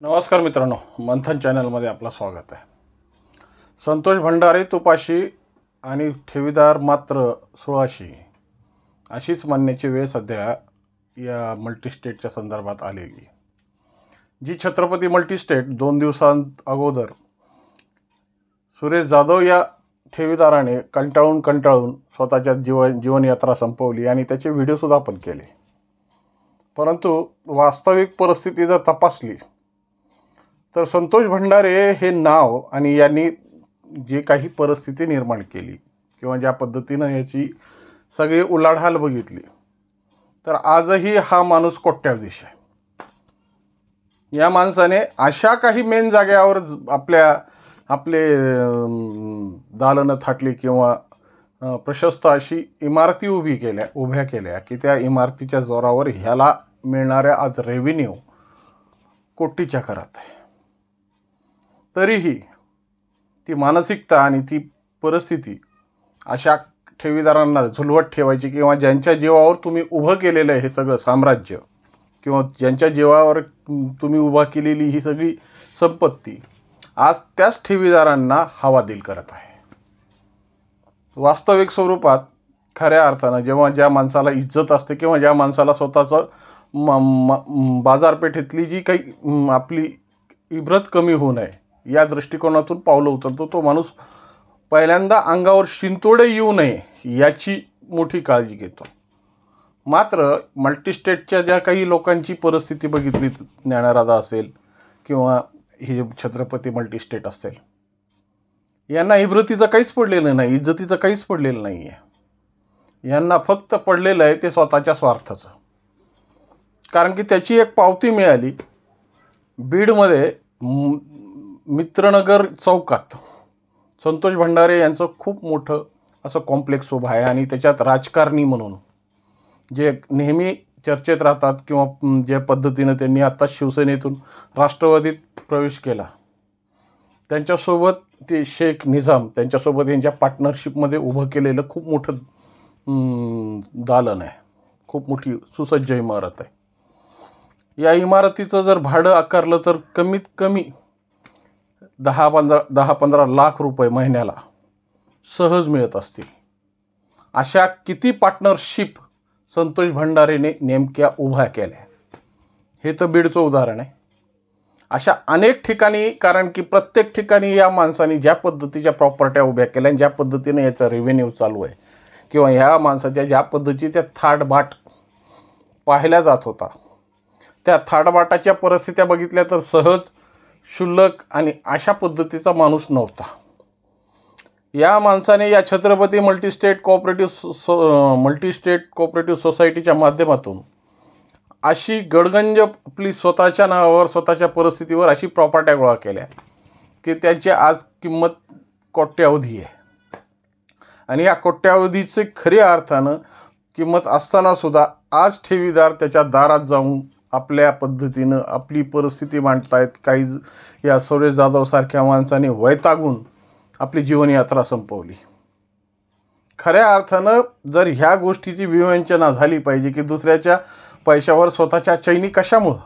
नमस्कार मित्रांनो, मंथन चॅनलमध्ये आपलं स्वागत आहे। संतोष भंडारे तुपाशी आणि ठेवीदार मात्र सुळाशी अशीच म्हणण्याची वेळ सध्या या मल्टीस्टेटच्या संदर्भात आलेली। जी छत्रपती मल्टीस्टेट 2 दिवसांअगोदर सुरेश जाधव या ठेवीदाराने कंटाळून स्वतःच्या जीवनयात्रा संपवली आणि त्याचे व्हिडिओसुद्धा आपण केले। परंतु वास्तविक परिस्थिती जर तपासली तर संतोष भंडारे हे नाव आणि यांनी जे काही परिस्थिती निर्माण केली किंवा ज्या पद्धतीनं याची सगळी उलाढाल बघितली तर आजही हा माणूस कोट्याधीश आहे। या माणसाने अशा काही मेन जागेवर आपले दालनं थाटली किंवा प्रशस्त अशी इमारती उभ्या केल्या की त्या इमारतीच्या जोरावर ह्याला मिळणाऱ्या आज रेव्हेन्यू कोटीच्या घरात आहे। तरीही ती मानसिकता आणि ती परिस्थिती अशा ठेवीदारांना झुलवत ठेवायची किंवा ज्यांच्या जीवावर तुम्ही उभं केलेलं आहे हे सगळं साम्राज्य किंवा ज्यांच्या जीवावर तुम्ही उभा केलेली ही सगळी संपत्ती आज त्याच ठेवीदारांना हवादिल करत आहे। वास्तविक स्वरूपात खऱ्या अर्थानं जेव्हा ज्या माणसाला इज्जत असते किंवा ज्या माणसाला स्वतःचं बाजारपेठेतली जी काही आपली इब्रत कमी होऊ नये या दृष्टिकोनातून पावलं उचलतो तो माणूस पहिल्यांदा अंगावर शिंतोडे येऊ नये याची मोठी काळजी घेतो। मात्र मल्टीस्टेटच्या ज्या काही लोकांची परिस्थिती बघितली, ज्ञानराधा असेल किंवा हे छत्रपती मल्टीस्टेट असेल, यांना इब्रतीचं काहीच पडलेलं नाही, इज्जतीचं काहीच पडलेलं नाही आहे। यांना फक्त पडलेलं आहे ते स्वतःच्या स्वार्थाचं। कारण की त्याची एक पावती मिळाली बीडमध्ये मित्रनगर चौकात संतोष भंडारे यांचं खूप मोठं असं कॉम्प्लेक्स उभं आहे आणि त्याच्यात राजकारणी म्हणून जे नेहमी चर्चेत राहतात किंवा ज्या पद्धतीनं त्यांनी आता शिवसेनेतून राष्ट्रवादीत प्रवेश केला त्यांच्यासोबत ते शेख निजाम त्यांच्यासोबत यांच्या पार्टनरशिपमध्ये उभं केलेलं खूप मोठं दालन आहे, खूप मोठी सुसज्ज इमारत आहे। या इमारतीचं जर भाडं आकारलं तर कमीत कमी 10-15 लाख रुपये महिन्याला सहज मिळत असतील। अशा किती पार्टनरशिप संतोष भंडारेने नेमक्या उभ्या केल्या हे तर बीडचं उदाहरण आहे। अशा अनेक ठिकाणी, कारण की प्रत्येक ठिकाणी या माणसाने ज्या पद्धतीच्या प्रॉपर्ट्या उभ्या केल्या आणि ज्या पद्धतीने याचा रेव्हेन्यू चालू आहे किंवा ह्या माणसाच्या ज्या पद्धतीच्या थाटबाट पाहिल्या जात होता त्या थाटबाटाच्या परिस्थित्या बघितल्या तर सहज क्षुल्लक आणि अशा पद्धतीचा माणूस नव्हता। या माणसाने या छत्रपती मल्टीस्टेट कोऑपरेटिव्ह सोसायटीच्या माध्यमातून अशी गडगंज आपली स्वतःच्या नावावर स्वतःच्या परिस्थितीवर अशी प्रॉपर्ट्या गोळा केल्या की त्याची आज किंमत कोट्यावधी आहे। आणि या कोट्यावधीची खऱ्या अर्थानं किंमत असतानासुद्धा आज ठेवीदार त्याच्या दारात जाऊन आपल्या पद्धतीनं आपली परिस्थिती मांडतायत। काही या सुरेश जाधवसारख्या माणसाने वैतागून आपली जीवनयात्रा संपवली। खऱ्या अर्थानं जर ह्या गोष्टीची विवेचना झाली पाहिजे की दुसऱ्याच्या पैशावर स्वतःच्या चैनी कशामुळं,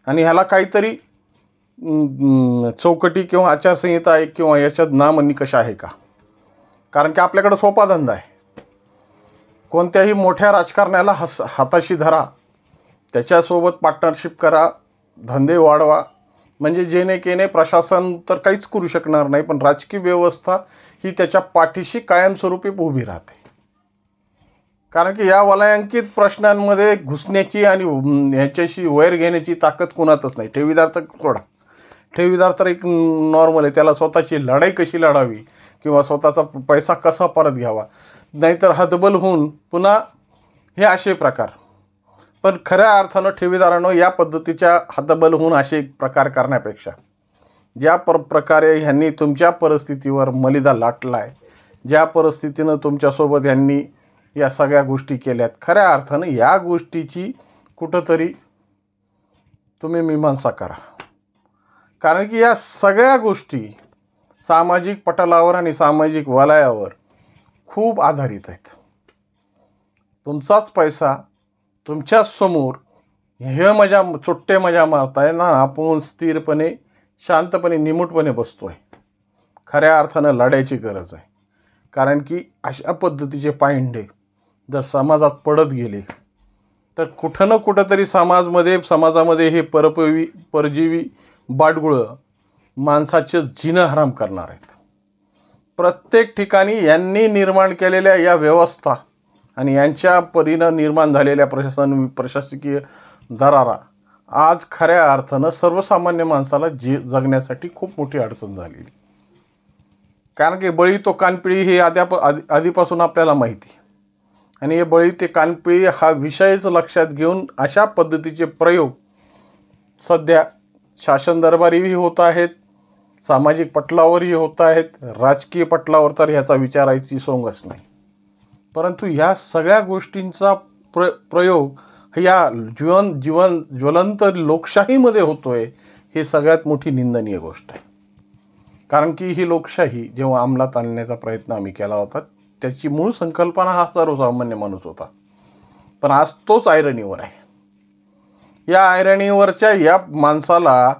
आणि ह्याला काहीतरी चौकटी किंवा आचारसंहिता आहे किंवा याच्यात नामनिकष आहे का? कारण की आपल्याकडं सोपा धंदा आहे। कोणत्याही मोठ्या राजकारण्याला हाताशी धरा, त्याच्यासोबत पार्टनरशिप करा, धंदे वाढवा, म्हणजे जेणे प्रशासन तर काहीच करू शकणार नाही पण राजकीय व्यवस्था ही त्याच्या पाठीशी कायमस्वरूपी उभी राहते। कारण की या वलयांकित प्रश्नांमध्ये घुसण्याची आणि ह्याच्याशी वैर घेण्याची ताकद कुणातच नाही। ठेवीदार तर थोडा, ठेवीदार तर एक नॉर्मल आहे, त्याला स्वतःची लढाई कशी लढावी किंवा स्वतःचा पैसा कसा परत घ्यावा, नाहीतर हतबल होऊन पुन्हा हे असे प्रकार। पण खऱ्या अर्थानं ठेवीदारांनो या पद्धतीच्या हतबल होऊन असे प्रकार करण्यापेक्षा ज्या प्रकारे ह्यांनी तुमच्या परिस्थितीवर मलिदा लाटला आहे, ज्या परिस्थितीनं तुमच्यासोबत यांनी या सगळ्या गोष्टी केल्यात, खऱ्या अर्थानं या गोष्टीची कुठंतरी तुम्ही मीमांसा करा। कारण की या सगळ्या गोष्टी सामाजिक पटलावर आणि सामाजिक वलयावर खूप आधारित आहेत। तुमचाच पैसा तुमच्या समोर हे मजा चुट्टे मजा मारताय ना, आपण स्थिरपणे शांतपणे निमूटपणे बसतोय. खऱ्या अर्थानं लढायची गरज आहे. कारण की अशा पद्धतीचे पायंडे जर समाजात पडत गेले तर कुठं ना कुठंतरी समाजामध्ये हे परजीवी बाटगुळं माणसाचं जीणं हराम करणार आहेत. प्रत्येक ठिकाणी यांनी निर्माण केलेल्या या व्यवस्था आणि यांच्या परीनं निर्माण झालेल्या प्रशासकीय दरारा आज खऱ्या अर्थानं सर्वसामान्य माणसाला जगण्यासाठी खूप मोठी अडचण झालेली. कारण की बळी तो कानपिळी हे आधीपासून आपल्याला माहिती. आणि हे बळी ते कानपिळी हा विषयच लक्षात घेऊन अशा पद्धतीचे प्रयोग सध्या शासन दरबारीही होत आहेत, सामाजिक पटलावरही होत आहेत, राजकीय पटलावर तर ह्याचा विचारायची सोंगच नाही. परंतु ह्या सगळ्या गोष्टींचा प्रयोग या ज्वलंत लोकशाहीमध्ये होतोय हे सगळ्यात मोठी निंदनीय गोष्ट आहे. कारण की ही लोकशाही जेव्हा अंमलात आणण्याचा प्रयत्न आम्ही केला होता त्याची मूळ संकल्पना हा सर्वसामान्य माणूस होता. पण आज तोच आयरणीवर आहे. या आयरणीवरच्या या माणसाला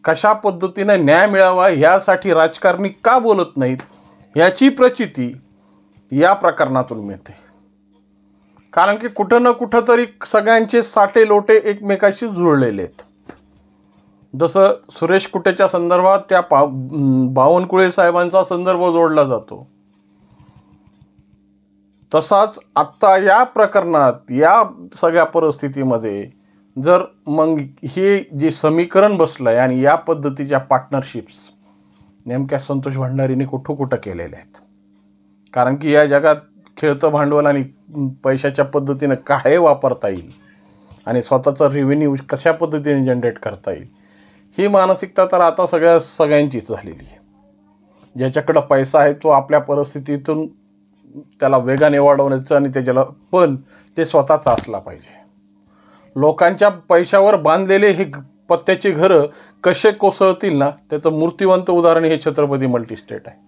कशा पद्धतीने न्याय मिळावा यासाठी राजकारणी का बोलत नाहीत याची प्रचिती या प्रकरणातून मिळते. कारण की कुठं ना कुठं तरी सगळ्यांचे साठे लोटे एकमेकाशी जुळलेले आहेत. जसं सुरेश कुटेच्या संदर्भात त्या बावनकुळे साहेबांचा संदर्भ जोडला जातो, तसाच आत्ता या प्रकरणात या सगळ्या परिस्थितीमध्ये जर मग हे जे समीकरण बसलं आहे आणि या पद्धतीच्या पार्टनरशिप्स नेमक्या संतोष भंडारीने कुठं केलेल्या आहेत. कारण की या जगात खेळतं भांडवल आणि पैशाच्या पद्धतीनं काय वापरता येईल आणि स्वतःचा रेव्हेन्यू कशा पद्धतीने जनरेट करता येईल ही मानसिकता तर आता सगळ्यांचीच झालेली आहे. ज्याच्याकडं पैसा आहे तो आपल्या परिस्थितीतून त्याला वेगाने वाढवण्याचं आणि त्याच्याला पण ते स्वतःचा असला पाहिजे. लोकांच्या पैशावर बांधलेले हे पत्त्याची घरं कसे कोसळतील ना त्याचं मूर्तिवंत उदाहरण हे छत्रपती मल्टीस्टेट आहे.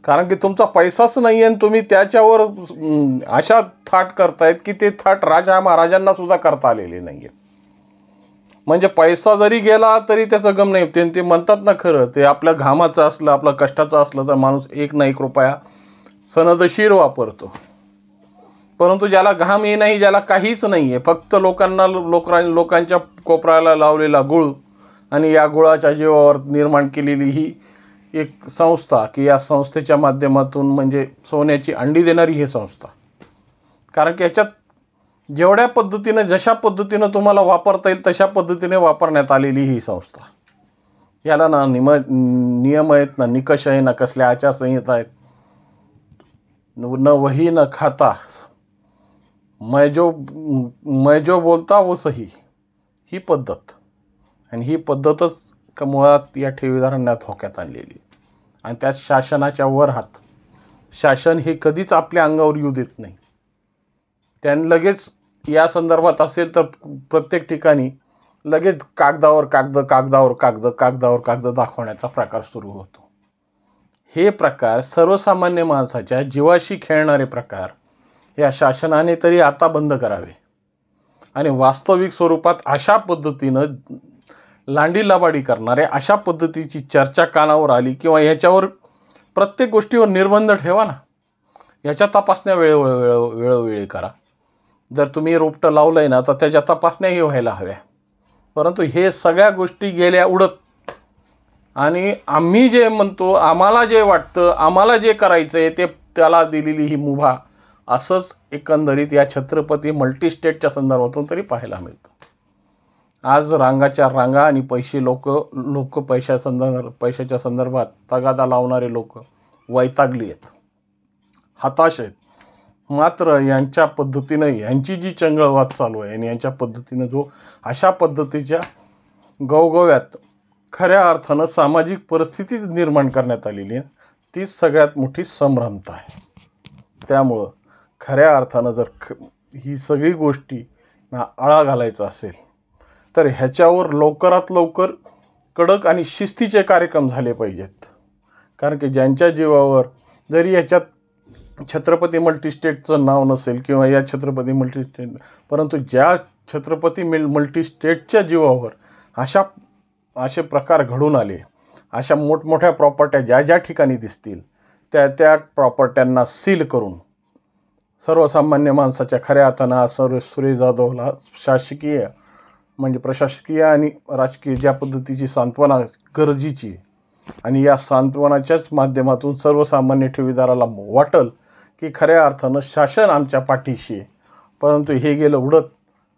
कारण की तुमचा पैसाच नाही आहे आणि तुम्ही त्याच्यावर अशा थाट करतायत की ते थाट राजा महाराजांना सुद्धा करता आलेले नाही आहेत. म्हणजे पैसा जरी गेला तरी त्याचं गम नाही. ते म्हणतात ना, खरं ते आपल्या घामाचं असलं आपलं कष्टाचं असलं तर माणूस एक ना एक रुपया सनदशीर वापरतो. परंतु ज्याला घामही नाही, ज्याला काहीच नाही आहे, फक्त लोकांच्या कोपऱ्याला लावलेला गुळ आणि या गुळाच्या जीवावर निर्माण केलेली ही एक संस्था की या संस्थेच्या माध्यमातून म्हणजे सोन्याची अंडी देणारी ही संस्था. कारण की याच्यात जेवढ्या पद्धतीनं जशा पद्धतीनं तुम्हाला वापरता येईल तशा पद्धतीने वापरण्यात आलेली ही संस्था. याला ना नियम आहेत, ना निकष आहे, ना कसल्या आचारसंहिता आहेत, न वही न खाता मैं जो बोलता वो सही ही पद्धत. आणि ही पद्धतच मुळात या ठेवीदारांना धोक्यात आणलेली. आणि त्यात शासनाच्या वर हात. शासन हे कधीच आपल्या अंगावर येऊ देत नाही. त्याने लगेच या संदर्भात असेल तर प्रत्येक ठिकाणी लगेच कागदावर कागद दाखवण्याचा प्रकार सुरू होतो. हे प्रकार सर्वसामान्य माणसाच्या जीवाशी खेळणारे प्रकार या शासनाने तरी आता बंद करावे आणि वास्तविक स्वरूपात अशा पद्धतीनं लांडीलाबाडी करणारे अशा पद्धतीची चर्चा कानावर आली किंवा याच्यावर प्रत्येक गोष्टीवर निर्बंध ठेवा ना. याच्या तपासण्या वेळोवेळी करा. जर तुम्ही रोपटं लावलं आहे ना तर त्याच्या तपासण्याही व्हायला हव्या. परंतु हे सगळ्या गोष्टी गेल्या उडत आणि आम्ही जे म्हणतो, आम्हाला जे वाटतं, आम्हाला जे करायचं आहे ते त्याला दिलेली ही मुभा असंच एकंदरीत या छत्रपती मल्टीस्टेटच्या संदर्भातून तरी पाहायला मिळतं. आज रांगाच्या रांगा आणि लोक पैशाच्या संदर्भात तगादा लावणारे लोक वैतागली आहेत, हताश आहेत. मात्र यांच्या पद्धतीनं यांची जी चंगळवाद चालू आहे आणि यांच्या पद्धतीनं जो अशा पद्धतीच्या गवगव्यात खऱ्या अर्थानं सामाजिक परिस्थिती निर्माण करण्यात आलेली आहे तीच सगळ्यात मोठी संभ्रमता आहे. त्यामुळं खऱ्या अर्थानं जर ही सगळी गोष्टी आळा घालायचा असेल तर ह्याच्यावर लवकरात लवकर कडक आणि शिस्तीचे कार्यक्रम झाले पाहिजेत. कारण की ज्यांच्या जीवावर जरी याच्यात छत्रपती मल्टीस्टेटचं नाव नसेल किंवा या छत्रपती मल्टीस्टेट, परंतु ज्या छत्रपती मल्टीस्टेटच्या जीवावर असे प्रकार घडून आले, अशा मोठमोठ्या प्रॉपर्ट्या ज्या ज्या ठिकाणी दिसतील त्या प्रॉपर्ट्यांना सील करून सर्वसामान्य माणसाच्या खऱ्या अर्थानं आज सुरेश जाधवला शासकीय म्हणजे प्रशासकीय आणि राजकीय ज्या पद्धतीची सांत्वना गरजेची आणि या सांत्वनाच्याच माध्यमातून सर्वसामान्य ठेवीदाराला वाटल की खऱ्या अर्थानं शासन आमच्या पाठीशी आहे. परंतु हे गेलं उडत.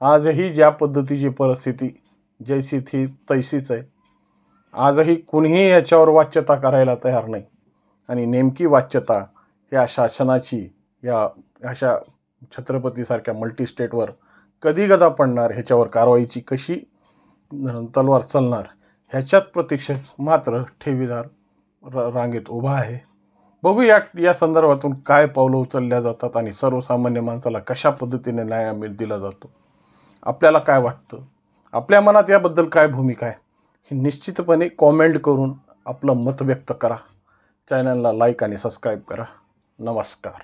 आजही ज्या पद्धतीची परिस्थिती जैसी थी तैसीच आहे. आजही कुणीही याच्यावर वाच्यता करायला तयार नाही आणि नेमकी वाच्यता या शासनाची या अशा छत्रपतीसारख्या मल्टीस्टेटवर कधी गदा पडणार, ह्याच्यावर कारवाईची कशी तलवार चालणार, ह्याच्यात प्रतीक्षेत मात्र ठेवीदार रांगेत उभा आहे. बघू या संदर्भातून काय पावलं उचलल्या जातात आणि सर्वसामान्य माणसाला कशा पद्धतीने न्याय दिला जातो. आपल्याला काय वाटतं, आपल्या मनात याबद्दल काय भूमिका आहे, हे निश्चितपणे कॉमेंट करून आपलं मत व्यक्त करा. चॅनलला लाईक आणि सबस्क्राईब करा. नमस्कार.